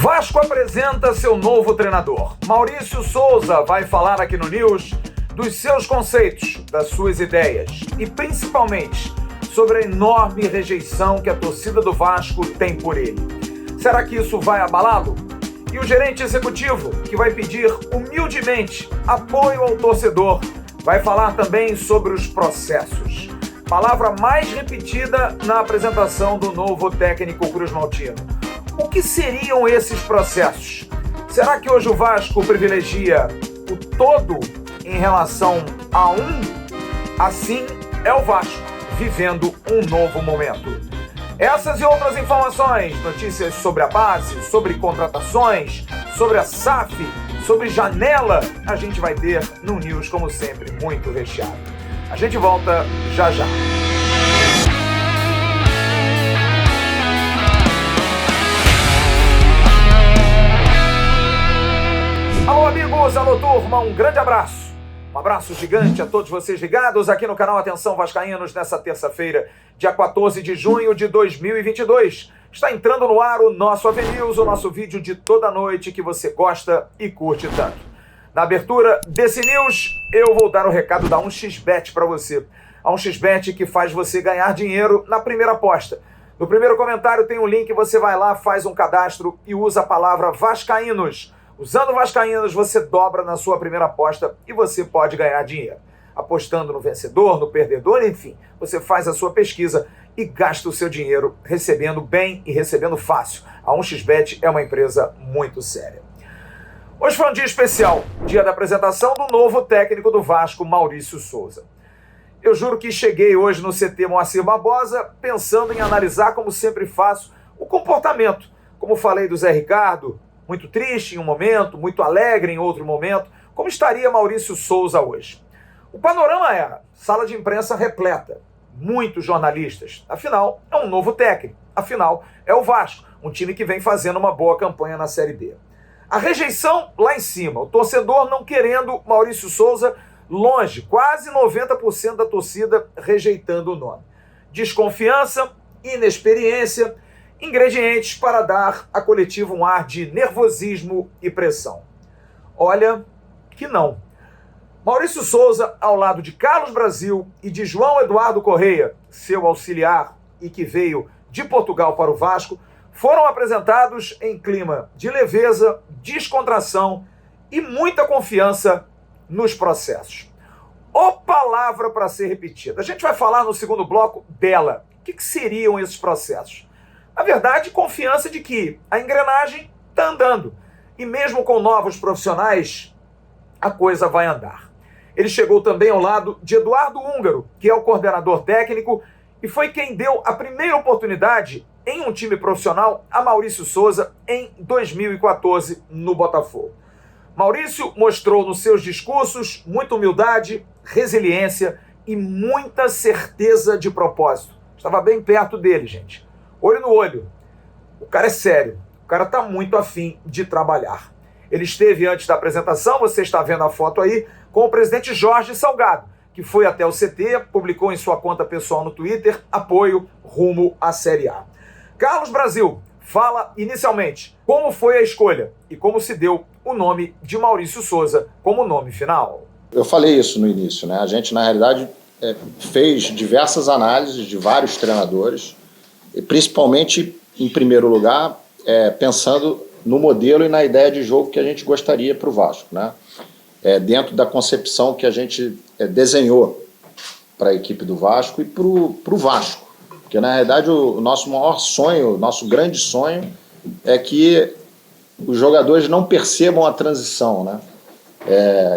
Vasco apresenta seu novo treinador. Maurício Souza vai falar aqui no News dos seus conceitos, das suas ideias e principalmente sobre a enorme rejeição que a torcida do Vasco tem por ele. Será que isso vai abalá-lo? E o gerente executivo, que vai pedir humildemente apoio ao torcedor, vai falar também sobre os processos. Palavra mais repetida na apresentação do novo técnico cruzmaltino. O que seriam esses processos? Será que hoje o Vasco privilegia o todo em relação a um? Assim é o Vasco, vivendo um novo momento. Essas e outras informações, notícias sobre a base, sobre contratações, sobre a SAF, sobre janela, a gente vai ter no News, como sempre, muito recheado. A gente volta já já. Alô amigos, alô turma, um grande abraço. Um abraço gigante a todos vocês ligados aqui no canal Atenção Vascaínos nessa terça-feira, dia 14 de junho de 2022. Está entrando no ar o nosso AVNews, o nosso vídeo de toda noite que você gosta e curte tanto. Na abertura desse News, eu vou dar o recado da 1xBet para você. A 1xBet que faz você ganhar dinheiro na primeira aposta. No primeiro comentário tem um link, você vai lá, faz um cadastro e usa a palavra Vascaínos. Usando Vascaínos, você dobra na sua primeira aposta e você pode ganhar dinheiro. Apostando no vencedor, no perdedor, enfim, você faz a sua pesquisa e gasta o seu dinheiro recebendo bem e recebendo fácil. A 1xBet é uma empresa muito séria. Hoje foi um dia especial, dia da apresentação do novo técnico do Vasco, Maurício Souza. Eu juro que cheguei hoje no CT Moacir Barbosa pensando em analisar, como sempre faço, o comportamento. Como falei do Zé Ricardo, muito triste em um momento, muito alegre em outro momento. Como estaria Maurício Souza hoje? O panorama era sala de imprensa repleta, muitos jornalistas. Afinal, é um novo técnico. Afinal, é o Vasco, um time que vem fazendo uma boa campanha na Série B. A rejeição lá em cima, o torcedor não querendo Maurício Souza longe, quase 90% da torcida rejeitando o nome. Desconfiança, inexperiência, ingredientes para dar à coletiva um ar de nervosismo e pressão. Olha que não. Maurício Souza, ao lado de Carlos Brasil e de João Eduardo Correia, seu auxiliar e que veio de Portugal para o Vasco, foram apresentados em clima de leveza, descontração e muita confiança nos processos. Ô palavra para ser repetida. A gente vai falar no segundo bloco dela. O que seriam esses processos? Na verdade, confiança de que a engrenagem está andando. E mesmo com novos profissionais, a coisa vai andar. Ele chegou também ao lado de Eduardo Húngaro, que é o coordenador técnico, e foi quem deu a primeira oportunidade em um time profissional a Maurício Souza em 2014 no Botafogo. Maurício mostrou nos seus discursos muita humildade, resiliência e muita certeza de propósito. Estava bem perto dele, gente. Olho no olho. O cara é sério. O cara está muito afim de trabalhar. Ele esteve antes da apresentação, você está vendo a foto aí, com o presidente Jorge Salgado, que foi até o CT, publicou em sua conta pessoal no Twitter, apoio rumo à Série A. Carlos Brasil fala inicialmente como foi a escolha e como se deu o nome de Maurício Souza como nome final. Eu falei isso no início, né? A gente, na realidade, fez diversas análises de vários treinadores, e principalmente, em primeiro lugar, pensando no modelo e na ideia de jogo que a gente gostaria para o Vasco, né? Dentro da concepção que a gente desenhou para a equipe do Vasco e para o Vasco. Porque, na realidade, o nosso maior sonho, o nosso grande sonho é que os jogadores não percebam a transição, né?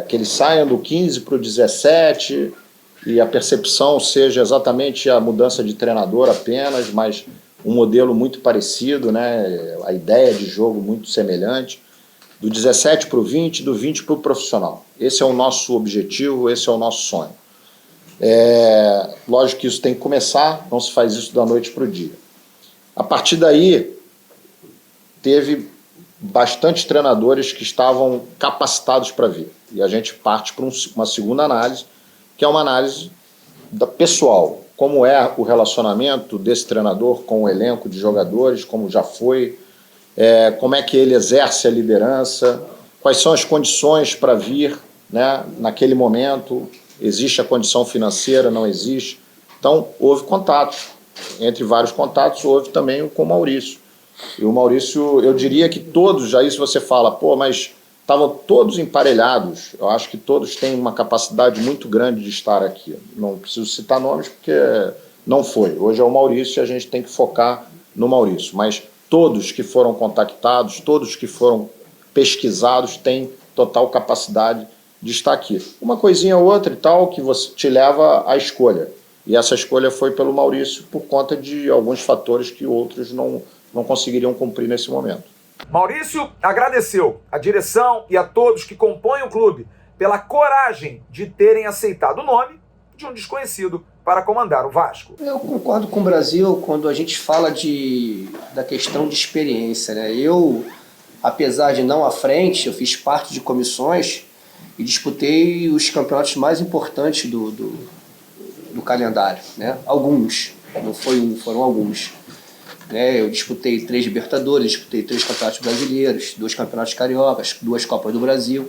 Que eles saiam do 15 para o 17 e a percepção seja exatamente a mudança de treinador apenas, mas um modelo muito parecido, né? A ideia de jogo muito semelhante, do 17 para o 20, do 20 para o profissional. Esse é o nosso objetivo, esse é o nosso sonho. Lógico que isso tem que começar, não se faz isso da noite para o dia. A partir daí, teve bastante treinadores que estavam capacitados para vir. E a gente parte para uma segunda análise, que é uma análise pessoal. Como é o relacionamento desse treinador com o elenco de jogadores, como já foi, como é que ele exerce a liderança, quais são as condições para vir, né, naquele momento, existe a condição financeira, não existe. Então, houve contatos. Entre vários contatos, houve também com o Maurício. E o Maurício, eu diria que todos, aí se você fala, pô, mas estavam todos emparelhados, eu acho que todos têm uma capacidade muito grande de estar aqui. Não preciso citar nomes porque não foi. Hoje é o Maurício e a gente tem que focar no Maurício. Mas todos que foram contactados, todos que foram pesquisados têm total capacidade de estar aqui. Uma coisinha ou outra e tal que você te leva à escolha. E essa escolha foi pelo Maurício por conta de alguns fatores que outros não conseguiriam cumprir nesse momento. Maurício agradeceu à direção e a todos que compõem o clube pela coragem de terem aceitado o nome de um desconhecido para comandar o Vasco. Eu concordo com o Brasil quando a gente fala da questão de experiência, né? Eu, apesar de não à frente, eu fiz parte de comissões e disputei os campeonatos mais importantes do calendário, né? Alguns, não foi um, foram alguns. Eu disputei 3 Libertadores, disputei 3 campeonatos brasileiros, 2 campeonatos cariocas, 2 Copas do Brasil.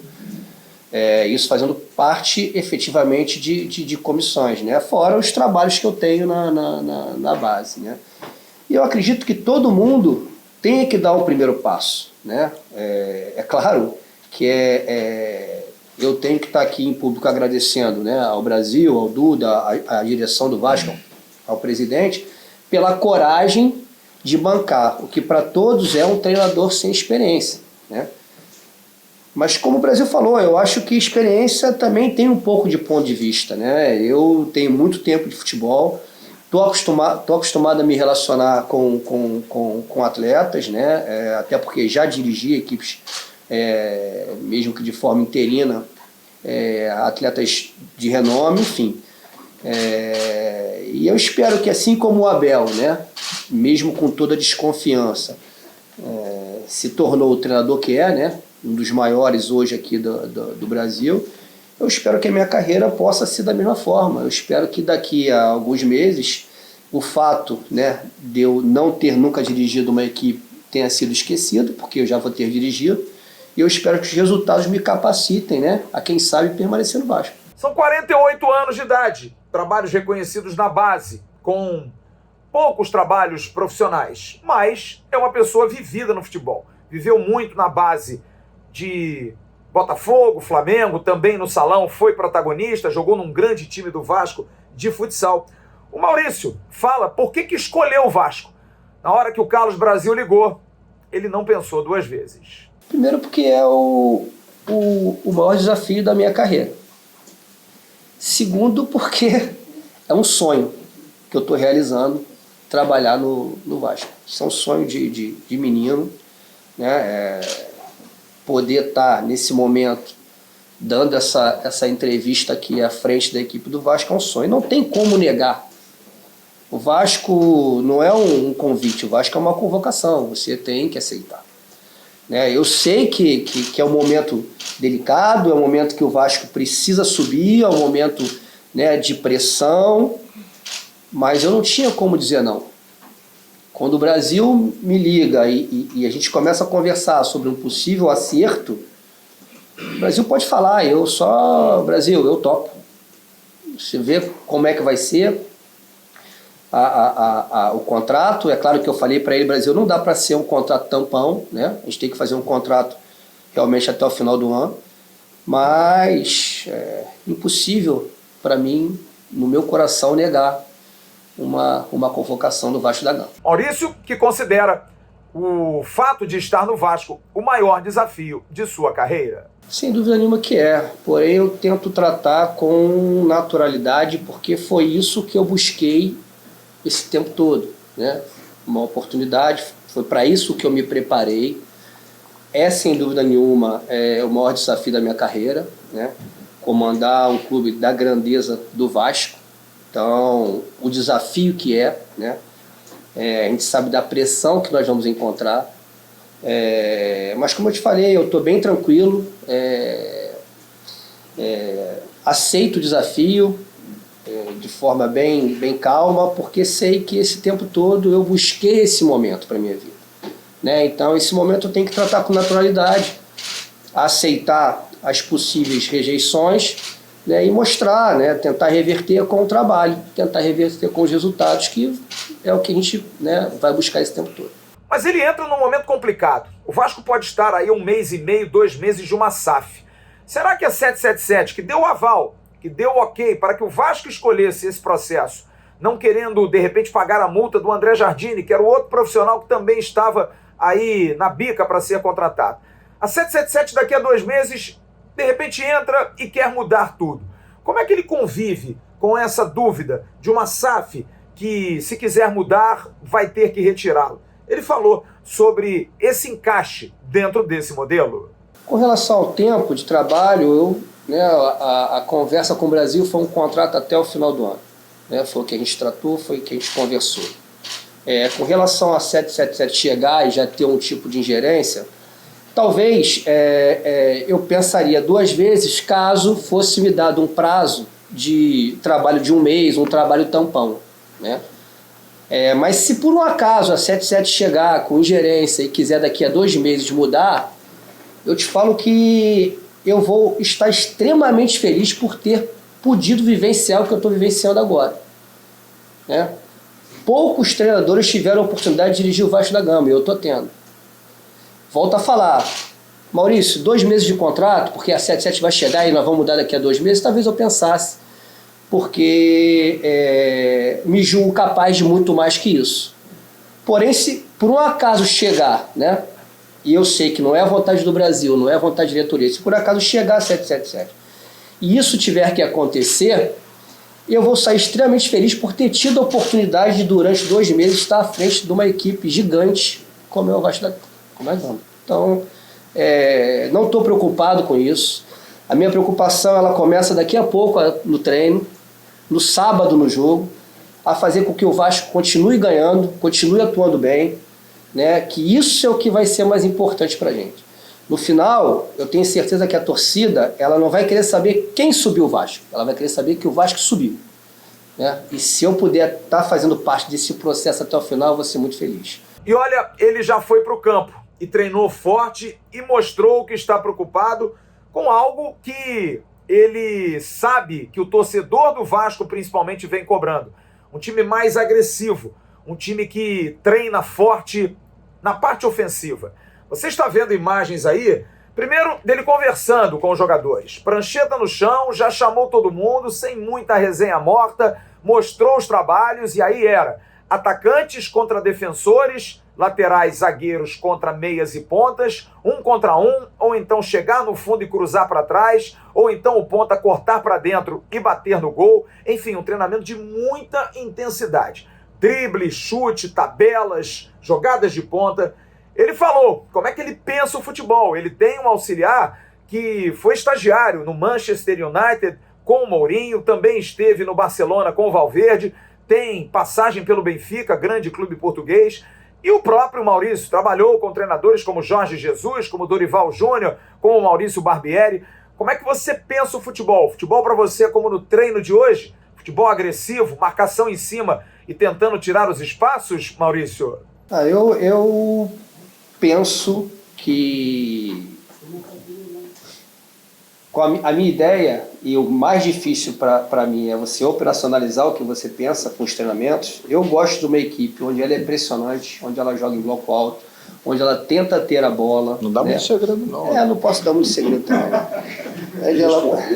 Isso fazendo parte efetivamente de comissões, né? Fora os trabalhos que eu tenho na base, né? E eu acredito que todo mundo tem que dar o primeiro passo, né? É claro que eu tenho que estar aqui em público agradecendo, né, ao Brasil, ao Duda, à direção do Vasco, ao presidente, pela coragem de bancar, o que para todos é um treinador sem experiência, né? Mas como o Brasil falou, eu acho que experiência também tem um pouco de ponto de vista, né? Eu tenho muito tempo de futebol, tô acostumado a me relacionar com atletas, né? Até porque já dirigi equipes, mesmo que de forma interina, atletas de renome, enfim. E eu espero que assim como o Abel, né, mesmo com toda a desconfiança, se tornou o treinador que é, né, um dos maiores hoje aqui do Brasil, eu espero que a minha carreira possa ser da mesma forma. Eu espero que daqui a alguns meses o fato, né, de eu não ter nunca dirigido uma equipe tenha sido esquecido, porque eu já vou ter dirigido, e eu espero que os resultados me capacitem, né, a quem sabe permanecer no Vasco. São 48 anos de idade, trabalhos reconhecidos na base, com poucos trabalhos profissionais, mas é uma pessoa vivida no futebol. Viveu muito na base de Botafogo, Flamengo, também no Salão, foi protagonista, jogou num grande time do Vasco de futsal. O Maurício fala por que escolheu o Vasco. Na hora que o Carlos Brasil ligou, ele não pensou 2 vezes. Primeiro porque é o maior desafio da minha carreira. Segundo porque é um sonho que eu estou realizando, trabalhar no Vasco. Isso é um sonho de menino, né? Poder estar nesse momento dando essa entrevista aqui à frente da equipe do Vasco é um sonho. Não tem como negar. O Vasco não é um convite, o Vasco é uma convocação, você tem que aceitar. Eu sei que é um momento delicado, é um momento que o Vasco precisa subir, é um momento, né, de pressão, mas eu não tinha como dizer não. Quando o Brasil me liga e a gente começa a conversar sobre um possível acerto, o Brasil pode falar, Brasil, eu topo. Você vê como é que vai ser o contrato. É claro que eu falei para ele, Brasil, não dá para ser um contrato tampão, né? A gente tem que fazer um contrato realmente até o final do ano, mas é impossível para mim, no meu coração, negar uma convocação do Vasco da Gama. Maurício, que considera o fato de estar no Vasco o maior desafio de sua carreira. Sem dúvida nenhuma que é, porém eu tento tratar com naturalidade, porque foi isso que eu busquei esse tempo todo, né? Uma oportunidade, foi para isso que eu me preparei. Sem dúvida nenhuma o maior desafio da minha carreira, né? Comandar um clube da grandeza do Vasco. Então, o desafio que né? A gente sabe da pressão que nós vamos encontrar. Mas como eu te falei, eu estou bem tranquilo, aceito o desafio de forma bem calma, porque sei que esse tempo todo eu busquei esse momento para a minha vida. né? Então, esse momento eu tenho que tratar com naturalidade, aceitar as possíveis rejeições, né? E mostrar, né? Tentar reverter com o trabalho, tentar reverter com os resultados, que é o que a gente, né, vai buscar esse tempo todo. Mas ele entra num momento complicado. O Vasco pode estar aí 1 mês e meio, 2 meses de uma SAF. Será que a 777, que deu o aval, que deu o ok para que o Vasco escolhesse esse processo, não querendo, de repente, pagar a multa do André Jardine, que era o outro profissional que também estava aí na bica para ser contratado. A 777 daqui a 2 meses, de repente entra e quer mudar tudo. Como é que ele convive com essa dúvida de uma SAF que, se quiser mudar, vai ter que retirá-lo? Ele falou sobre esse encaixe dentro desse modelo. Com relação ao tempo de trabalho, a conversa com o Brasil foi um contrato até o final do ano. Né? Foi o que a gente tratou, foi o que a gente conversou. Com relação a 777 chegar e já ter um tipo de ingerência, talvez eu pensaria 2 vezes caso fosse me dado um prazo de trabalho de 1 mês, um trabalho tampão, né? Mas se por um acaso a 77 chegar com ingerência e quiser daqui a 2 meses mudar, eu te falo que eu vou estar extremamente feliz por ter podido vivenciar o que eu estou vivenciando agora, né? Poucos treinadores tiveram a oportunidade de dirigir o Vasco da Gama, e eu estou tendo. Volto a falar, Maurício, 2 meses de contrato, porque a 77 vai chegar e nós vamos mudar daqui a 2 meses, talvez eu pensasse, porque me julgo capaz de muito mais que isso. Porém, se por um acaso chegar, né, e eu sei que não é a vontade do Brasil, não é a vontade da diretoria, se por acaso chegar a 777 e isso tiver que acontecer, eu vou sair extremamente feliz por ter tido a oportunidade de, durante 2 meses, estar à frente de uma equipe gigante como é o Vasco da Gama. Então, não estou preocupado com isso. A minha preocupação ela começa daqui a pouco no treino, no sábado no jogo, a fazer com que o Vasco continue ganhando, continue atuando bem, né? Que isso é o que vai ser mais importante para a gente. No final, eu tenho certeza que a torcida ela não vai querer saber quem subiu o Vasco, ela vai querer saber que o Vasco subiu, né? E se eu puder estar fazendo parte desse processo até o final, eu vou ser muito feliz. E olha, ele já foi para o campo e treinou forte e mostrou que está preocupado com algo que ele sabe que o torcedor do Vasco principalmente vem cobrando. Um time mais agressivo, um time que treina forte na parte ofensiva. Você está vendo imagens aí, primeiro dele conversando com os jogadores. Prancheta no chão, já chamou todo mundo, sem muita resenha morta, mostrou os trabalhos e aí era atacantes contra defensores, laterais, zagueiros contra meias e pontas, 1 contra 1, ou então chegar no fundo e cruzar para trás, ou então o ponta cortar para dentro e bater no gol. Enfim, um treinamento de muita intensidade. Drible, chute, tabelas, jogadas de ponta. Ele falou como é que ele pensa o futebol. Ele tem um auxiliar que foi estagiário no Manchester United com o Mourinho, também esteve no Barcelona com o Valverde, tem passagem pelo Benfica, grande clube português. E o próprio Maurício trabalhou com treinadores como Jorge Jesus, como Dorival Júnior, como o Maurício Barbieri. Como é que você pensa o futebol? Futebol para você é como no treino de hoje? Futebol agressivo, marcação em cima e tentando tirar os espaços, Maurício? Eu penso que com a minha ideia, e o mais difícil para mim é você operacionalizar o que você pensa com os treinamentos. Eu gosto de uma equipe onde ela é impressionante, onde ela joga em bloco alto, onde ela tenta ter a bola. Não dá muito segredo, não. Não posso dar muito segredo também.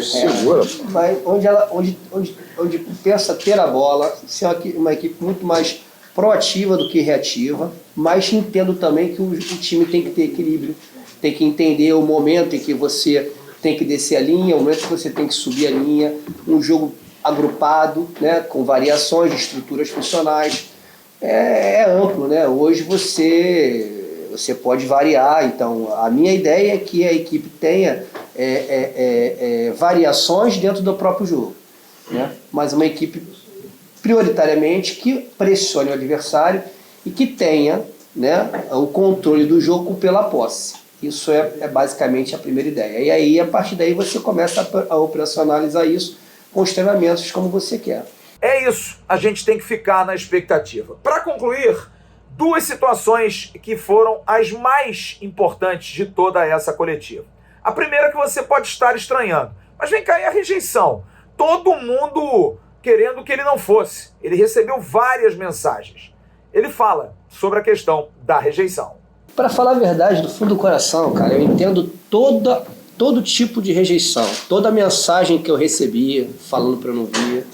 Segura. Mas onde pensa ter a bola, ser uma equipe muito mais proativa do que reativa, mas entendo também que o time tem que ter equilíbrio, tem que entender o momento em que você tem que descer a linha, o momento que você tem que subir a linha, um jogo agrupado, né, com variações de estruturas funcionais. É amplo, né? Hoje você pode variar, então a minha ideia é que a equipe tenha variações dentro do próprio jogo, né? Mas uma equipe prioritariamente que pressione o adversário e que tenha, né, o controle do jogo pela posse. Isso é basicamente a primeira ideia. E aí, a partir daí, você começa a operacionalizar isso com os treinamentos como você quer. É isso, a gente tem que ficar na expectativa. Para concluir, duas situações que foram as mais importantes de toda essa coletiva. A primeira que você pode estar estranhando, mas vem cá, e a rejeição? Todo mundo querendo que ele não fosse. Ele recebeu várias mensagens. Ele fala sobre a questão da rejeição. Para falar a verdade, do fundo do coração, cara, eu entendo todo tipo de rejeição, toda mensagem que eu recebia falando para eu não vir.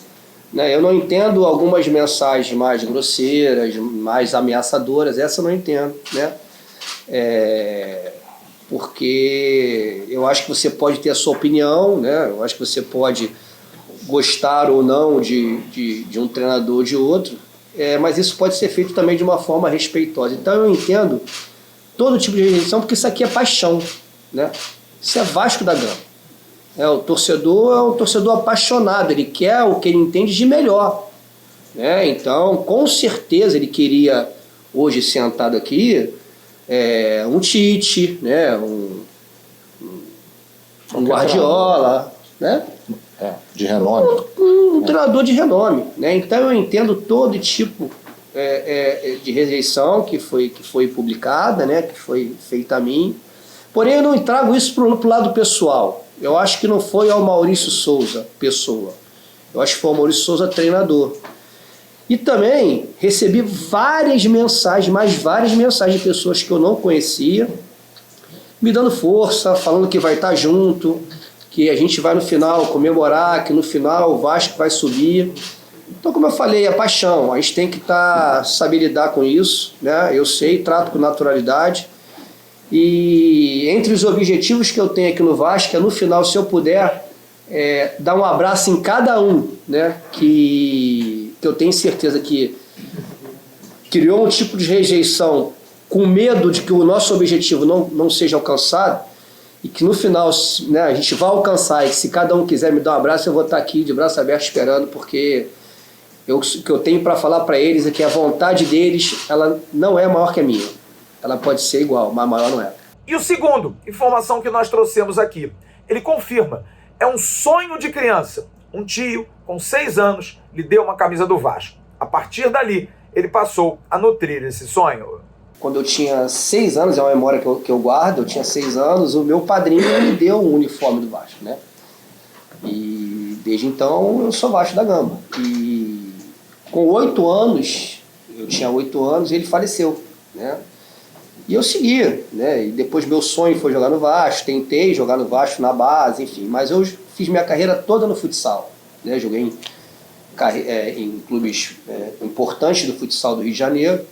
Né? Eu não entendo algumas mensagens mais grosseiras, mais ameaçadoras, essa eu não entendo, né? Porque eu acho que você pode ter a sua opinião, né? Eu acho que você pode gostar ou não de um treinador ou de outro, mas isso pode ser feito também de uma forma respeitosa. Então eu entendo todo tipo de rejeição, porque isso aqui é paixão, né? Isso é Vasco da Gama. O torcedor é um torcedor apaixonado, ele quer o que ele entende de melhor, né? Então, com certeza, ele queria, hoje sentado aqui, um Tite, né? um Guardiola, né? De renome. Um treinador de renome, né? Então, eu entendo todo tipo de rejeição que foi publicada, né? Que foi feita a mim. Porém, eu não trago isso para o lado pessoal. Eu acho que não foi ao Maurício Souza, pessoa. Eu acho que foi ao Maurício Souza, treinador. E também recebi várias mensagens, de pessoas que eu não conhecia, me dando força, falando que vai estar junto, que a gente vai no final comemorar, que no final o Vasco vai subir. Então, como eu falei, é paixão. A gente tem que saber lidar com isso, né? Eu sei, trato com naturalidade. E entre os objetivos que eu tenho aqui no Vasco, no final, se eu puder, dar um abraço em cada um, né, que eu tenho certeza que criou um tipo de rejeição com medo de que o nosso objetivo não seja alcançado, e que no final, né, a gente vai alcançar, e que se cada um quiser me dar um abraço, eu vou estar aqui de braço aberto esperando, porque o que eu tenho para falar para eles é que a vontade deles, ela não é maior que a minha. Ela pode ser igual, mas maior não é. E o segundo, informação que nós trouxemos aqui, ele confirma, é um sonho de criança. Um tio, com 6 anos, lhe deu uma camisa do Vasco. A partir dali, ele passou a nutrir esse sonho. Quando eu tinha 6 anos, é uma memória que eu guardo, eu tinha 6 anos, o meu padrinho me deu um uniforme do Vasco, né? E desde então eu sou Vasco da Gama. E com 8 anos, eu tinha 8 anos, ele faleceu, né? E eu segui, né? E depois meu sonho foi jogar no Vasco, tentei jogar no Vasco na base, enfim. Mas eu fiz minha carreira toda no futsal, né? Joguei em clubes importantes do futsal do Rio de Janeiro.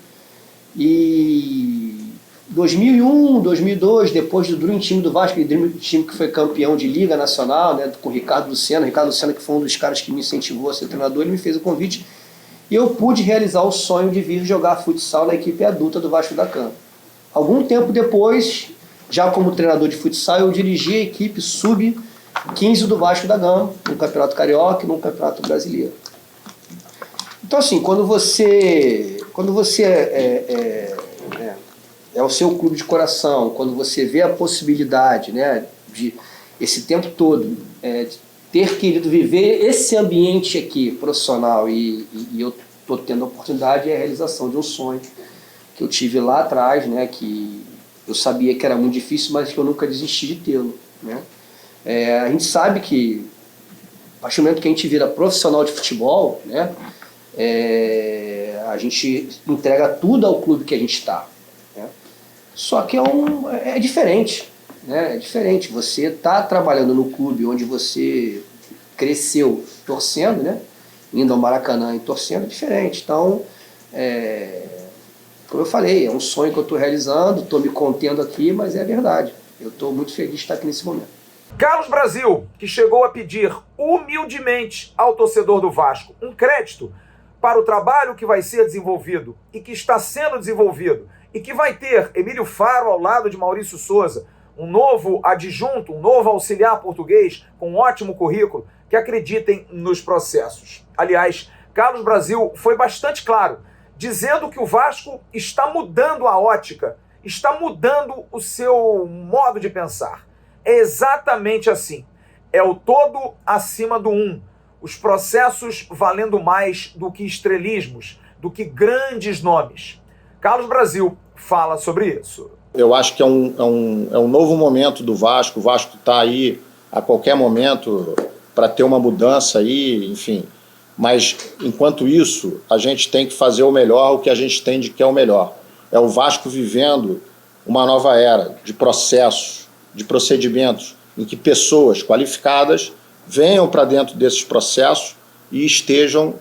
E 2001, 2002, depois do Dream Team do Vasco, aquele Dream Team que foi campeão de Liga Nacional, né? Com o Ricardo Lucena, que foi um dos caras que me incentivou a ser treinador, ele me fez o convite. E eu pude realizar o sonho de vir jogar futsal na equipe adulta do Vasco da Gama. Algum tempo depois, já como treinador de futsal, eu dirigi a equipe sub-15 do Vasco da Gama, no Campeonato Carioca e no Campeonato Brasileiro. Então, assim, quando você é o seu clube de coração, quando você vê a possibilidade, né, de esse tempo todo de ter querido viver esse ambiente aqui profissional e eu estou tendo a oportunidade, é a realização de um sonho que eu tive lá atrás, né, que eu sabia que era muito difícil, mas que eu nunca desisti de tê-lo, né? A gente sabe que, a partir do momento que a gente vira profissional de futebol, né, a gente entrega tudo ao clube que a gente está, né? Só que é diferente, né? É diferente. Você está trabalhando no clube onde você cresceu torcendo, né? Indo ao Maracanã e torcendo, é diferente. Então, como eu falei, é um sonho que eu estou realizando, estou me contendo aqui, mas é verdade. Eu estou muito feliz de estar aqui nesse momento. Carlos Brasil, que chegou a pedir humildemente ao torcedor do Vasco um crédito para o trabalho que vai ser desenvolvido e que está sendo desenvolvido e que vai ter Emílio Faro ao lado de Maurício Souza, um novo adjunto, um novo auxiliar português com um ótimo currículo, que acreditem nos processos. Aliás, Carlos Brasil foi bastante claro, dizendo que o Vasco está mudando a ótica, está mudando o seu modo de pensar. É exatamente assim. É o todo acima do um. Os processos valendo mais do que estrelismos, do que grandes nomes. Carlos Brasil fala sobre isso. Eu acho que é um novo momento do Vasco. O Vasco está aí a qualquer momento para ter uma mudança aí, enfim. Mas, enquanto isso, a gente tem que fazer o melhor, o que a gente entende que é o melhor. É o Vasco vivendo uma nova era de processos, de procedimentos, em que pessoas qualificadas venham para dentro desses processos e estejam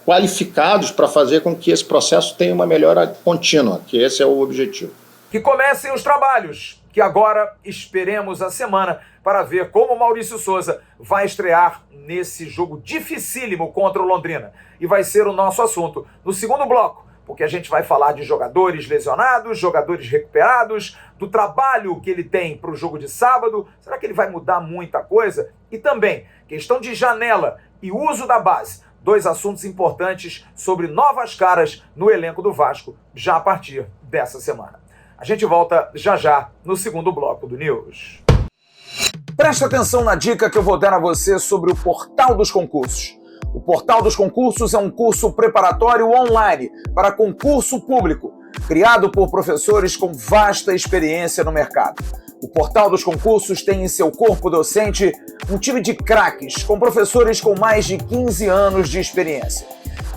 qualificados para fazer com que esse processo tenha uma melhora contínua, que esse é o objetivo. Que comecem os trabalhos, que agora esperemos a semana para ver como o Maurício Souza vai estrear nesse jogo dificílimo contra o Londrina. E vai ser o nosso assunto no segundo bloco, porque a gente vai falar de jogadores lesionados, jogadores recuperados, do trabalho que ele tem para o jogo de sábado. Será que ele vai mudar muita coisa? E também questão de janela e uso da base. 2 assuntos importantes sobre novas caras no elenco do Vasco, já a partir dessa semana. A gente volta já no segundo bloco do News. Preste atenção na dica que eu vou dar a você sobre o Portal dos Concursos. O Portal dos Concursos é um curso preparatório online para concurso público, criado por professores com vasta experiência no mercado. O Portal dos Concursos tem em seu corpo docente um time de craques, com professores com mais de 15 anos de experiência.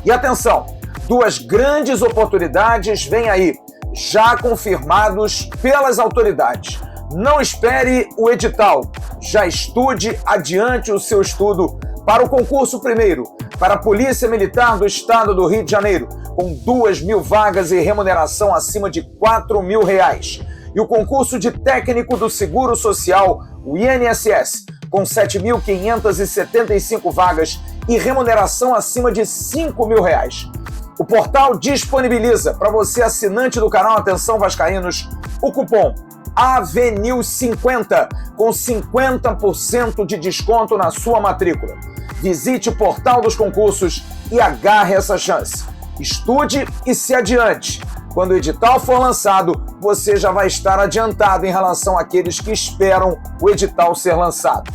E atenção, 2 grandes oportunidades vêm aí, já confirmados pelas autoridades. Não espere o edital, já estude, adiante o seu estudo para o concurso primeiro, para a Polícia Militar do Estado do Rio de Janeiro, com 2.000 vagas e remuneração acima de R$4.000. E o concurso de técnico do Seguro Social, o INSS, com 7.575 vagas e remuneração acima de R$5.000. O portal disponibiliza para você, assinante do canal Atenção Vascaínos, o cupom AVENIL50 com 50% de desconto na sua matrícula. Visite o Portal dos Concursos e agarre essa chance. Estude e se adiante. Quando o edital for lançado, você já vai estar adiantado em relação àqueles que esperam o edital ser lançado.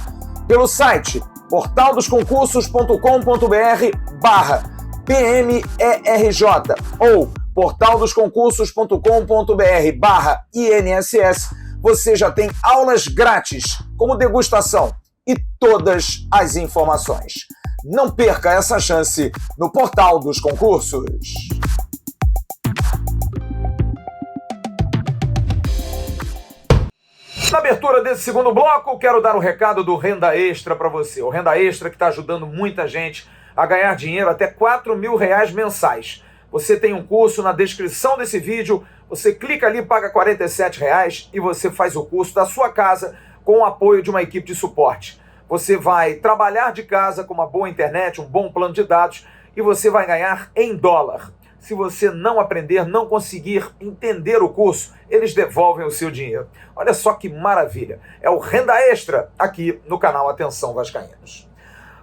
Pelo site portaldosconcursos.com.br/PMERJ ou portaldosconcursos.com.br/INSS, você já tem aulas grátis, como degustação e todas as informações. Não perca essa chance no Portal dos Concursos. Na abertura desse segundo bloco, quero dar um recado do Renda Extra para você. O Renda Extra que está ajudando muita gente a ganhar dinheiro até R$4.000 mensais. Você tem um curso na descrição desse vídeo, você clica ali, paga R$47 e você faz o curso da sua casa com o apoio de uma equipe de suporte. Você vai trabalhar de casa com uma boa internet, um bom plano de dados e você vai ganhar em dólar. Se você não aprender, não conseguir entender o curso, eles devolvem o seu dinheiro. Olha só que maravilha. É o Renda Extra aqui no canal Atenção Vascaínos.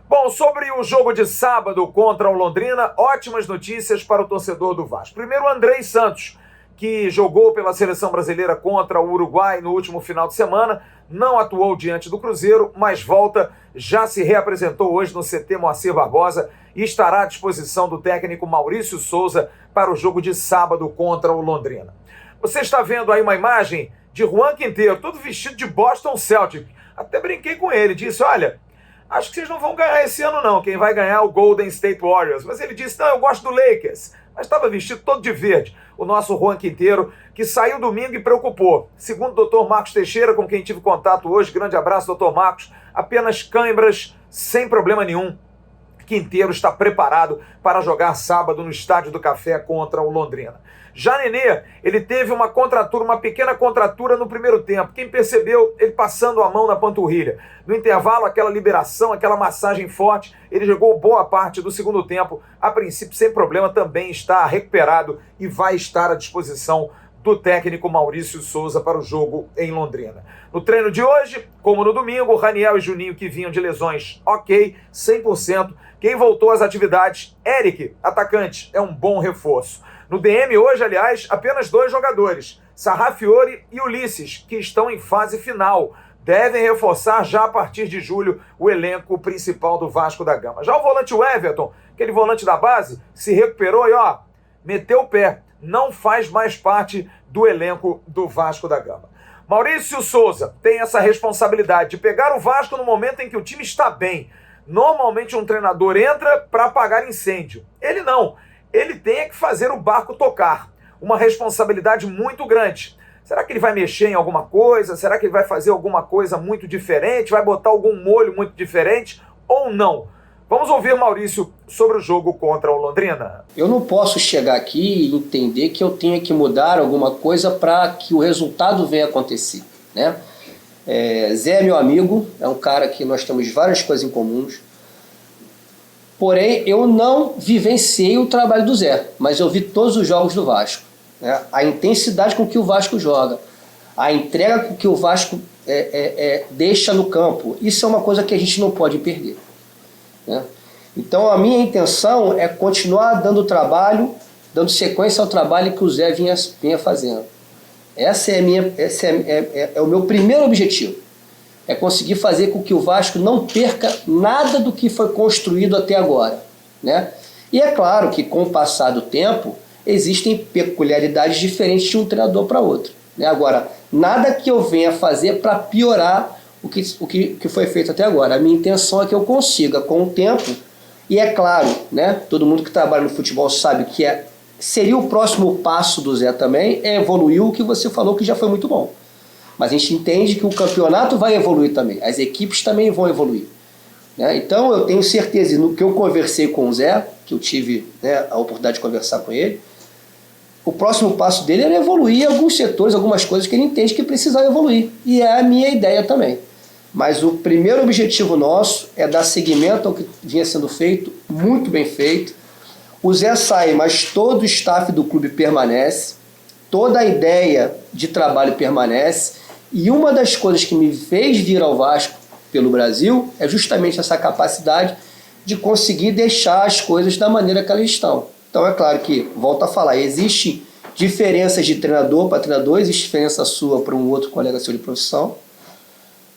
Bom, sobre o jogo de sábado contra o Londrina, ótimas notícias para o torcedor do Vasco. Primeiro, o Andrei Santos, que jogou pela seleção brasileira contra o Uruguai no último final de semana, não atuou diante do Cruzeiro, mas volta, já se reapresentou hoje no CT Moacir Barbosa e estará à disposição do técnico Maurício Souza para o jogo de sábado contra o Londrina. Você está vendo aí uma imagem de Juan Quinteiro, todo vestido de Boston Celtic. Até brinquei com ele, disse, olha, acho que vocês não vão ganhar esse ano não, quem vai ganhar é o Golden State Warriors. Mas ele disse, não, eu gosto do Lakers. Mas estava vestido todo de verde. O nosso Juan Quinteiro, que saiu domingo e preocupou. Segundo o Dr. Marcos Teixeira, com quem tive contato hoje, grande abraço, Dr. Marcos, apenas câimbras, sem problema nenhum. Quinteiro está preparado para jogar sábado no Estádio do Café contra o Londrina. Já Nenê, ele teve uma contratura, uma pequena contratura no primeiro tempo. Quem percebeu, ele passando a mão na panturrilha. No intervalo, aquela liberação, aquela massagem forte, ele jogou boa parte do segundo tempo. A princípio, sem problema, também está recuperado e vai estar à disposição do técnico Maurício Souza para o jogo em Londrina. No treino de hoje, como no domingo, Raniel e Juninho, que vinham de lesões, ok, 100%. Quem voltou às atividades, Eric, atacante, é um bom reforço. No DM hoje, aliás, apenas 2 jogadores, Sarrafiore e Ulisses, que estão em fase final. Devem reforçar já a partir de julho o elenco principal do Vasco da Gama. Já o volante Everton, aquele volante da base, se recuperou e meteu o pé. não faz mais parte do elenco do Vasco da Gama. Maurício Souza tem essa responsabilidade de pegar o Vasco no momento em que o time está bem. Normalmente um treinador entra para apagar incêndio. Ele não. Ele tem que fazer o barco tocar. Uma responsabilidade muito grande. Será que ele vai mexer em alguma coisa? Será que ele vai fazer alguma coisa muito diferente? Vai botar algum molho muito diferente? Ou não? Vamos ouvir Maurício sobre o jogo contra o Londrina. Eu não posso chegar aqui e entender que eu tenha que mudar alguma coisa para que o resultado venha acontecer, né? Zé é meu amigo, é um cara que nós temos várias coisas em comuns. Porém, eu não vivenciei o trabalho do Zé, mas eu vi todos os jogos do Vasco, né? A intensidade com que o Vasco joga, a entrega com que o Vasco deixa no campo, isso é uma coisa que a gente não pode perder, né? Então a minha intenção é continuar dando trabalho, dando sequência ao trabalho que o Zé vinha fazendo. Esse é o meu primeiro objetivo, é conseguir fazer com que o Vasco não perca nada do que foi construído até agora, né? E é claro que com o passar do tempo existem peculiaridades diferentes de um treinador para outro, né? Agora, nada que eu venha fazer para piorar o que foi feito até agora. A minha intenção é que eu consiga, com o tempo, e é claro, né, todo mundo que trabalha no futebol sabe que seria o próximo passo do Zé também, é evoluir o que você falou que já foi muito bom. Mas a gente entende que o campeonato vai evoluir também, as equipes também vão evoluir, né? Então eu tenho certeza, no que eu conversei com o Zé, que eu tive, né, a oportunidade de conversar com ele, o próximo passo dele era evoluir alguns setores, algumas coisas que ele entende que precisam evoluir. E é a minha ideia também. Mas o primeiro objetivo nosso é dar seguimento ao que vinha sendo feito, muito bem feito. O Zé sai, mas todo o staff do clube permanece, toda a ideia de trabalho permanece. E uma das coisas que me fez vir ao Vasco pelo Brasil é justamente essa capacidade de conseguir deixar as coisas da maneira que elas estão. Então é claro que, volto a falar, existem diferenças de treinador para treinador, existe diferença sua para um outro colega seu de profissão,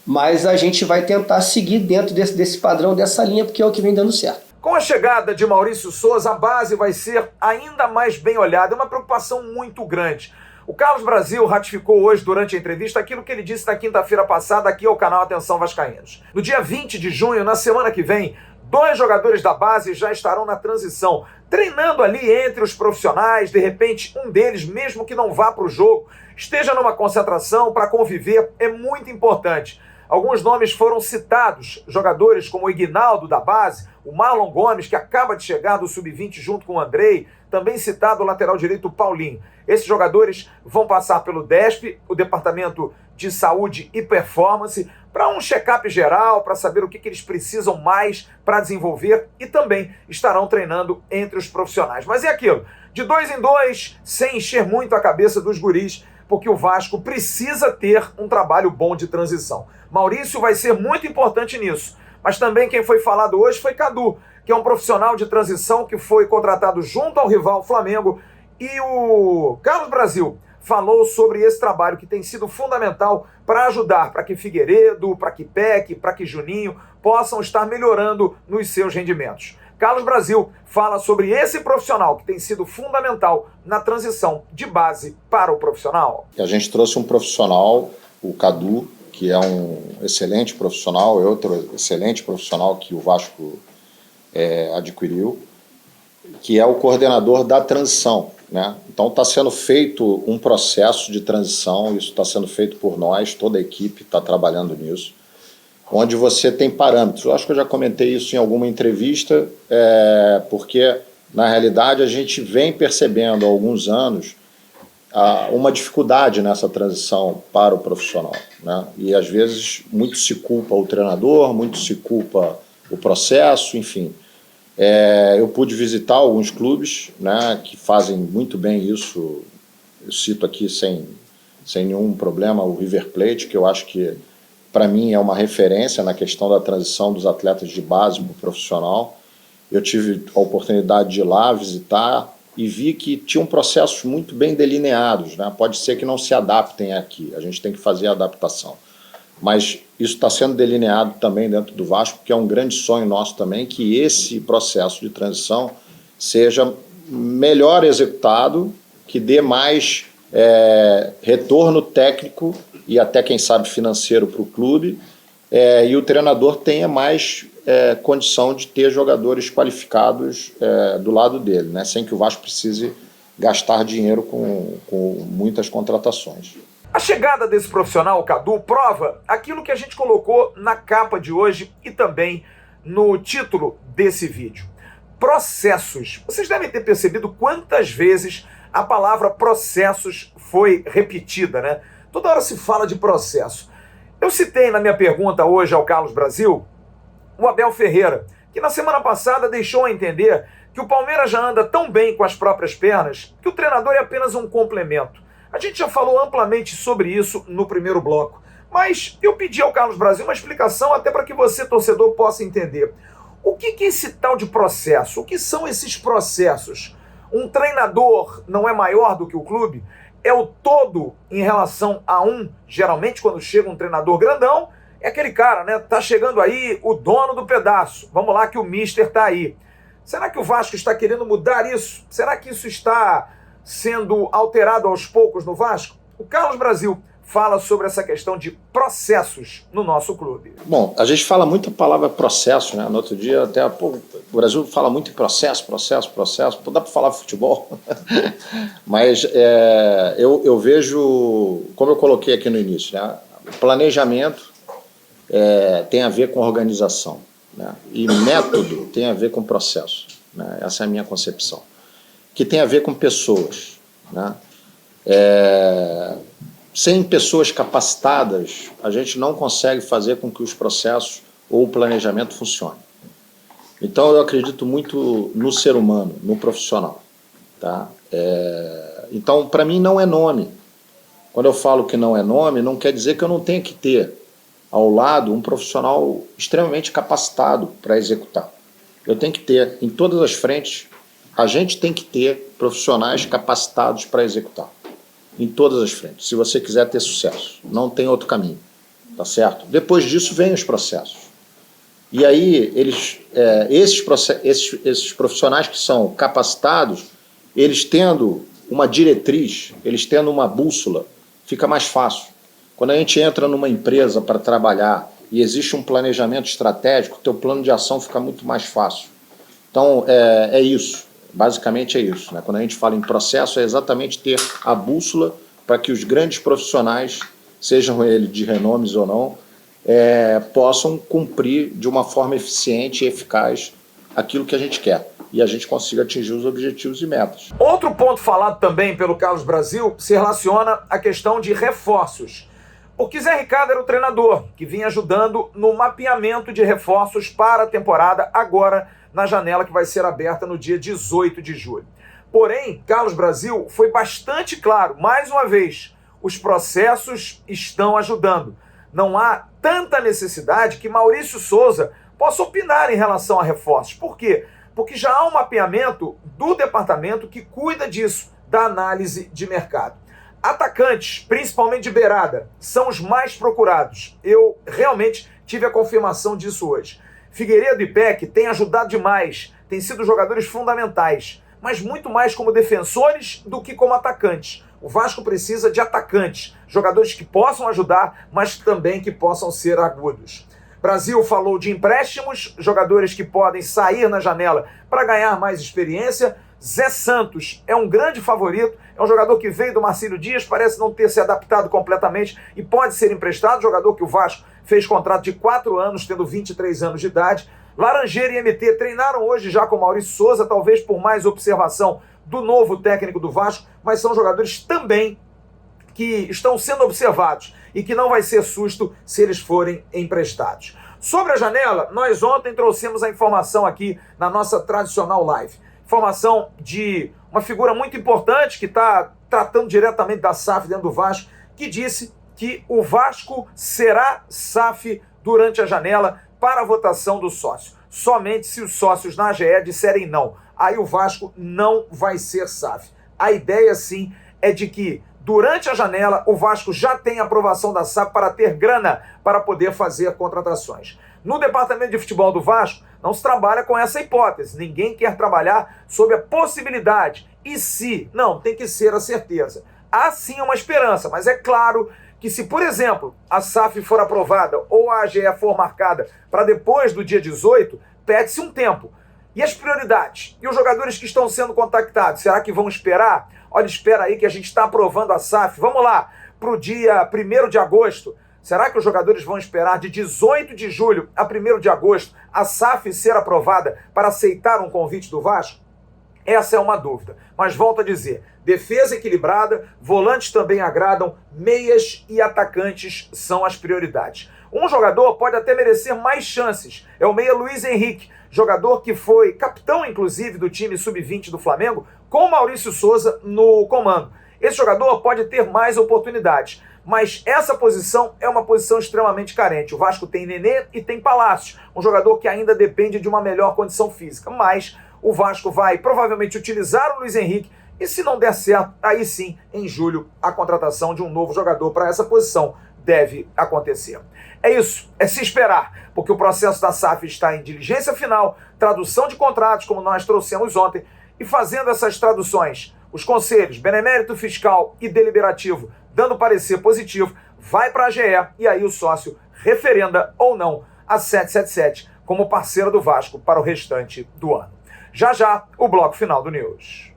mas a gente vai tentar seguir dentro desse padrão, dessa linha, porque é o que vem dando certo. Com a chegada de Maurício Souza, a base vai ser ainda mais bem olhada, é uma preocupação muito grande. O Carlos Brasil ratificou hoje, durante a entrevista, aquilo que ele disse na quinta-feira passada aqui ao canal Atenção Vascaínos. No dia 20 de junho, na semana que vem, 2 jogadores da base já estarão na transição, treinando ali entre os profissionais. De repente, um deles, mesmo que não vá para o jogo, esteja numa concentração para conviver, é muito importante. Alguns nomes foram citados, jogadores como o Ignaldo da base, o Marlon Gomes, que acaba de chegar do Sub-20 junto com o Andrei, também citado o lateral direito Paulinho. Esses jogadores vão passar pelo DESP, o Departamento de Saúde e Performance, para um check-up geral, para saber o que eles precisam mais para desenvolver, e também estarão treinando entre os profissionais. Mas é aquilo, de 2 em 2, sem encher muito a cabeça dos guris, porque o Vasco precisa ter um trabalho bom de transição. Maurício vai ser muito importante nisso, mas também quem foi falado hoje foi Cadu, que é um profissional de transição que foi contratado junto ao rival Flamengo, e o Carlos Brasil falou sobre esse trabalho que tem sido fundamental para ajudar, para que Figueiredo, para que Peck, para que Juninho possam estar melhorando nos seus rendimentos. Carlos Brasil fala sobre esse profissional que tem sido fundamental na transição de base para o profissional. A gente trouxe um profissional, o Cadu, que é um excelente profissional, é outro excelente profissional que o Vasco adquiriu, que é o coordenador da transição, né? Então está sendo feito um processo de transição, isso está sendo feito por nós, toda a equipe está trabalhando nisso, onde você tem parâmetros. Eu acho que eu já comentei isso em alguma entrevista, porque na realidade a gente vem percebendo há alguns anos uma dificuldade nessa transição para o profissional, né? E às vezes muito se culpa o treinador, muito se culpa o processo, enfim. Eu pude visitar alguns clubes, né, que fazem muito bem isso. Eu cito aqui sem nenhum problema o River Plate, que eu acho que para mim é uma referência na questão da transição dos atletas de base para o profissional. Eu tive a oportunidade de ir lá visitar e vi que tinham processos muito bem delineados, né? Pode ser que não se adaptem aqui, a gente tem que fazer a adaptação. Mas isso está sendo delineado também dentro do Vasco, porque é um grande sonho nosso também que esse processo de transição seja melhor executado, que dê mais retorno técnico e até, quem sabe, financeiro para o clube, e o treinador tenha mais condição de ter jogadores qualificados do lado dele, né? Sem que o Vasco precise gastar dinheiro com muitas contratações. A chegada desse profissional, Cadu, prova aquilo que a gente colocou na capa de hoje e também no título desse vídeo. Processos. Vocês devem ter percebido quantas vezes a palavra processos foi repetida, né? Toda hora se fala de processo. Eu citei na minha pergunta hoje ao Carlos Brasil o Abel Ferreira, que na semana passada deixou a entender que o Palmeiras já anda tão bem com as próprias pernas que o treinador é apenas um complemento. A gente já falou amplamente sobre isso no primeiro bloco, mas eu pedi ao Carlos Brasil uma explicação até para que você, torcedor, possa entender. O que é esse tal de processo? O que são esses processos? Um treinador não é maior do que o clube? É o todo em relação a um? Geralmente, quando chega um treinador grandão, é aquele cara, né? Tá chegando aí o dono do pedaço. Vamos lá que o mister tá aí. Será que o Vasco está querendo mudar isso? Será que isso está sendo alterado aos poucos no Vasco? O Carlos Brasil fala sobre essa questão de processos no nosso clube. Bom, a gente fala muito a palavra processo, né? No outro dia até, o Brasil fala muito em processo. Pô, dá para falar futebol? Mas eu vejo, como eu coloquei aqui no início, né? O planejamento tem a ver com organização, né? E método tem a ver com processo, né? Essa é a minha concepção. Que tem a ver com pessoas, né? Sem pessoas capacitadas, a gente não consegue fazer com que os processos ou o planejamento funcione. Então, eu acredito muito no ser humano, no profissional, tá? Então, para mim, não é nome. Quando eu falo que não é nome, não quer dizer que eu não tenha que ter ao lado um profissional extremamente capacitado para executar. Eu tenho que ter, em todas as frentes, a gente tem que ter profissionais capacitados para executar. Em todas as frentes, se você quiser ter sucesso. Não tem outro caminho, tá certo? Depois disso, vem os processos. E aí, esses profissionais que são capacitados, eles tendo uma diretriz, eles tendo uma bússola, fica mais fácil. Quando a gente entra numa empresa para trabalhar e existe um planejamento estratégico, o teu plano de ação fica muito mais fácil. Então, é isso. Basicamente é isso, né? Quando a gente fala em processo, é exatamente ter a bússola para que os grandes profissionais, sejam eles de renomes ou não, possam cumprir de uma forma eficiente e eficaz aquilo que a gente quer e a gente consiga atingir os objetivos e metas. Outro ponto falado também pelo Carlos Brasil se relaciona à questão de reforços. Porque Zé Ricardo era o treinador que vinha ajudando no mapeamento de reforços para a temporada agora na janela que vai ser aberta no dia 18 de julho. Porém, Carlos Brasil foi bastante claro, mais uma vez, os processos estão ajudando. Não há tanta necessidade que Maurício Souza possa opinar em relação a reforços. Por quê? Porque já há um mapeamento do departamento que cuida disso, da análise de mercado. Atacantes, principalmente de beirada, são os mais procurados. Eu realmente tive a confirmação disso hoje. Figueiredo e Peck têm ajudado demais, têm sido jogadores fundamentais, mas muito mais como defensores do que como atacantes. O Vasco precisa de atacantes, jogadores que possam ajudar, mas também que possam ser agudos. Brasil falou de empréstimos, jogadores que podem sair na janela para ganhar mais experiência. Zé Santos é um grande favorito, é um jogador que veio do Marcílio Dias, parece não ter se adaptado completamente e pode ser emprestado, jogador que o Vasco fez contrato de 4 anos, tendo 23 anos de idade. Laranjeira e MT treinaram hoje já com Maurício Souza, talvez por mais observação do novo técnico do Vasco, mas são jogadores também que estão sendo observados e que não vai ser susto se eles forem emprestados. Sobre a janela, nós ontem trouxemos a informação aqui na nossa tradicional live. Informação de uma figura muito importante que está tratando diretamente da SAF dentro do Vasco, que disse que o Vasco será SAF durante a janela para a votação do sócio. Somente se os sócios na AGE disserem não. Aí o Vasco não vai ser SAF. A ideia, sim, é de que durante a janela o Vasco já tem aprovação da SAF para ter grana para poder fazer contratações. No departamento de futebol do Vasco, não se trabalha com essa hipótese. Ninguém quer trabalhar sob a possibilidade e se. Não, tem que ser a certeza. Há sim uma esperança, mas é claro que se, por exemplo, a SAF for aprovada ou a AGE for marcada para depois do dia 18, pede-se um tempo. E as prioridades? E os jogadores que estão sendo contactados, será que vão esperar? Olha, espera aí que a gente está aprovando a SAF. Vamos lá, para o dia 1º de agosto. Será que os jogadores vão esperar de 18 de julho a 1º de agosto a SAF ser aprovada para aceitar um convite do Vasco? Essa é uma dúvida. Mas volto a dizer, defesa equilibrada, volantes também agradam, meias e atacantes são as prioridades. Um jogador pode até merecer mais chances. É o meia Luiz Henrique, jogador que foi capitão, inclusive, do time sub-20 do Flamengo, com Maurício Souza no comando. Esse jogador pode ter mais oportunidades, mas essa posição é uma posição extremamente carente. O Vasco tem Nenê e tem Palácio, um jogador que ainda depende de uma melhor condição física, mas o Vasco vai provavelmente utilizar o Luiz Henrique e, se não der certo, aí sim, em julho, a contratação de um novo jogador para essa posição deve acontecer. É isso, é se esperar, porque o processo da SAF está em diligência final, tradução de contratos, como nós trouxemos ontem, e fazendo essas traduções, os conselhos Benemérito Fiscal e Deliberativo dando parecer positivo, vai para a AGE e aí o sócio referenda ou não a 777 como parceira do Vasco para o restante do ano. Já já, o bloco final do News.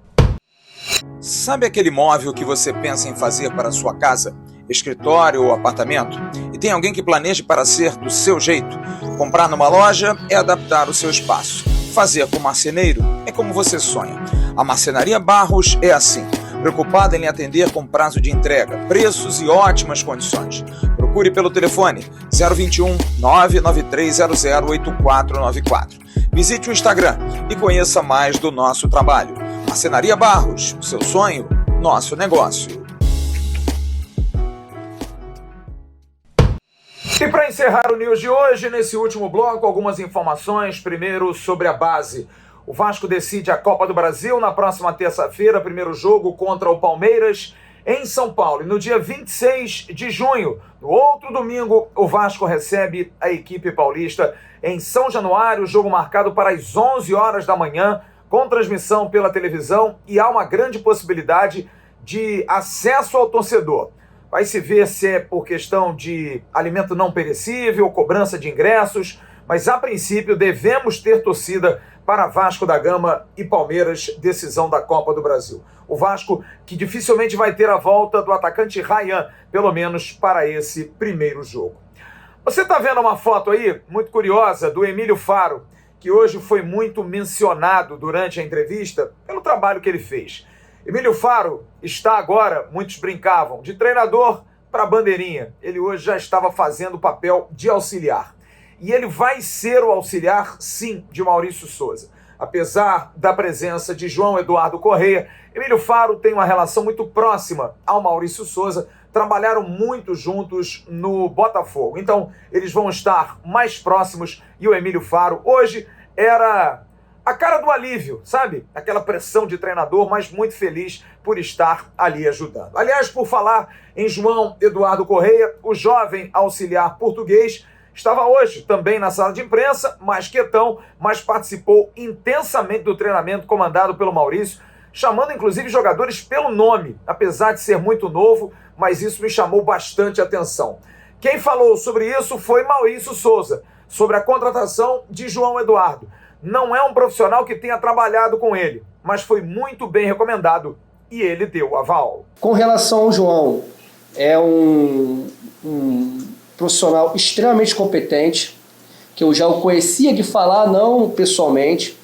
Sabe aquele imóvel que você pensa em fazer para a sua casa, escritório ou apartamento? E tem alguém que planeje para ser do seu jeito? Comprar numa loja é adaptar o seu espaço. Fazer com marceneiro é como você sonha. A Marcenaria Barros é assim, preocupada em lhe atender com prazo de entrega, preços e ótimas condições. Procure pelo telefone 021 99300 8494. Visite o Instagram e conheça mais do nosso trabalho. Marcenaria Barros, seu sonho, nosso negócio. E para encerrar o News de hoje, nesse último bloco, algumas informações. Primeiro, sobre a base. O Vasco decide a Copa do Brasil na próxima terça-feira, primeiro jogo contra o Palmeiras em São Paulo. E no dia 26 de junho, no outro domingo, o Vasco recebe a equipe paulista em São Januário, jogo marcado para as 11 horas da manhã, com transmissão pela televisão, e há uma grande possibilidade de acesso ao torcedor. Vai se ver se é por questão de alimento não perecível, cobrança de ingressos, mas a princípio devemos ter torcida para Vasco da Gama e Palmeiras, decisão da Copa do Brasil. O Vasco que dificilmente vai ter a volta do atacante Ryan, pelo menos para esse primeiro jogo. Você está vendo uma foto aí, muito curiosa, do Emílio Faro, que hoje foi muito mencionado durante a entrevista pelo trabalho que ele fez. Emílio Faro está agora, muitos brincavam, de treinador para bandeirinha. Ele hoje já estava fazendo o papel de auxiliar. E ele vai ser o auxiliar, sim, de Maurício Souza. Apesar da presença de João Eduardo Corrêa, Emílio Faro tem uma relação muito próxima ao Maurício Souza, trabalharam muito juntos no Botafogo. Então, eles vão estar mais próximos e o Emílio Faro hoje era a cara do alívio, sabe? Aquela pressão de treinador, mas muito feliz por estar ali ajudando. Aliás, por falar em João Eduardo Corrêa, o jovem auxiliar português estava hoje também na sala de imprensa, mais quietão, mas participou intensamente do treinamento comandado pelo Maurício, chamando inclusive jogadores pelo nome, apesar de ser muito novo, mas isso me chamou bastante atenção. Quem falou sobre isso foi Maurício Souza, sobre a contratação de João Eduardo. Não é um profissional que tenha trabalhado com ele, mas foi muito bem recomendado e ele deu o aval. Com relação ao João, é um profissional extremamente competente, que eu já o conhecia de falar, não pessoalmente,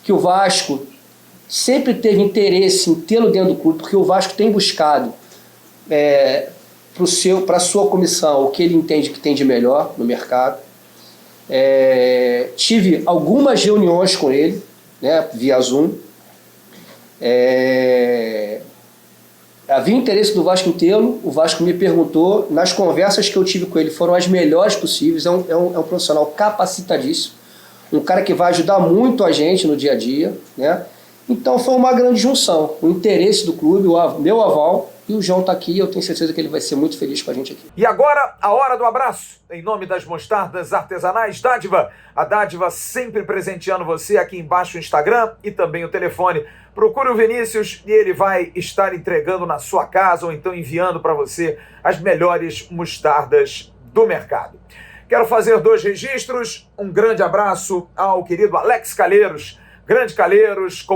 que o Vasco sempre teve interesse em tê-lo dentro do clube, porque o Vasco tem buscado para a sua comissão o que ele entende que tem de melhor no mercado. Tive algumas reuniões com ele, né, via Zoom. Havia interesse do Vasco em tê-lo. O Vasco me perguntou, nas conversas que eu tive com ele foram as melhores possíveis. É um profissional capacitadíssimo, um cara que vai ajudar muito a gente no dia a dia, né? Então foi uma grande junção, o interesse do clube, o meu aval E o João está aqui, eu tenho certeza que ele vai ser muito feliz com a gente aqui. E agora, a hora do abraço. Em nome das mostardas artesanais Dádiva. A Dádiva sempre presenteando você. Aqui embaixo o Instagram e também o telefone. Procure o Vinícius e ele vai estar entregando na sua casa ou então enviando para você as melhores mostardas do mercado. Quero fazer 2 registros. Um grande abraço ao querido Alex Calheiros. Grande Calheiros,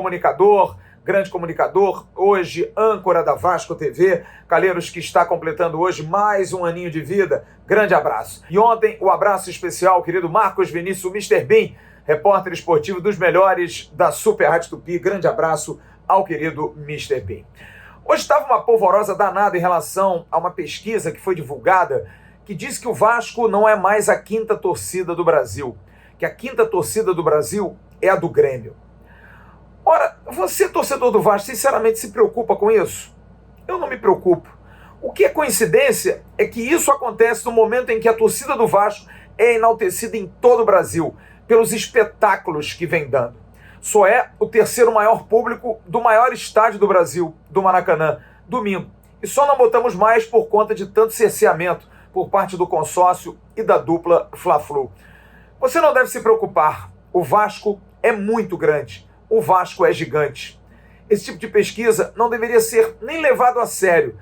grande comunicador, hoje âncora da Vasco TV. Calheiros que está completando hoje mais um aninho de vida. Grande abraço. E ontem o abraço especial ao querido Marcos Vinícius, o Mr. Bean, repórter esportivo dos melhores da Super Rádio Tupi. Grande abraço ao querido Mr. Bean. Hoje estava uma polvorosa danada em relação a uma pesquisa que foi divulgada que diz que o Vasco não é mais a 5ª torcida do Brasil, que a 5ª torcida do Brasil é a do Grêmio. Ora, você, torcedor do Vasco, sinceramente se preocupa com isso? Eu não me preocupo. O que é coincidência é que isso acontece no momento em que a torcida do Vasco é enaltecida em todo o Brasil, pelos espetáculos que vem dando. Só é o 3º maior público do maior estádio do Brasil, do Maracanã, domingo. E só não botamos mais por conta de tanto cerceamento por parte do consórcio e da dupla Fla-Flu. Você não deve se preocupar. O Vasco é muito grande. O Vasco é gigante. Esse tipo de pesquisa não deveria ser nem levado a sério.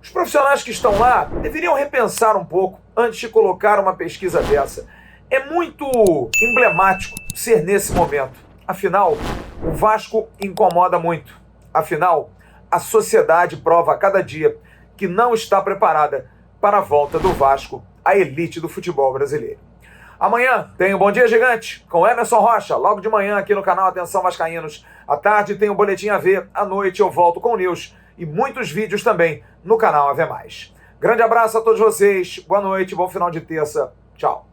Os profissionais que estão lá deveriam repensar um pouco antes de colocar uma pesquisa dessa. É muito emblemático ser nesse momento. Afinal, o Vasco incomoda muito. Afinal, a sociedade prova a cada dia que não está preparada para a volta do Vasco à elite do futebol brasileiro. Amanhã tem o Bom Dia Gigante com Emerson Rocha, logo de manhã aqui no canal Atenção Vascaínos. À tarde tem o Boletim AV, à noite eu volto com o News e muitos vídeos também no canal AV+. Grande abraço a todos vocês, boa noite, bom final de terça, tchau.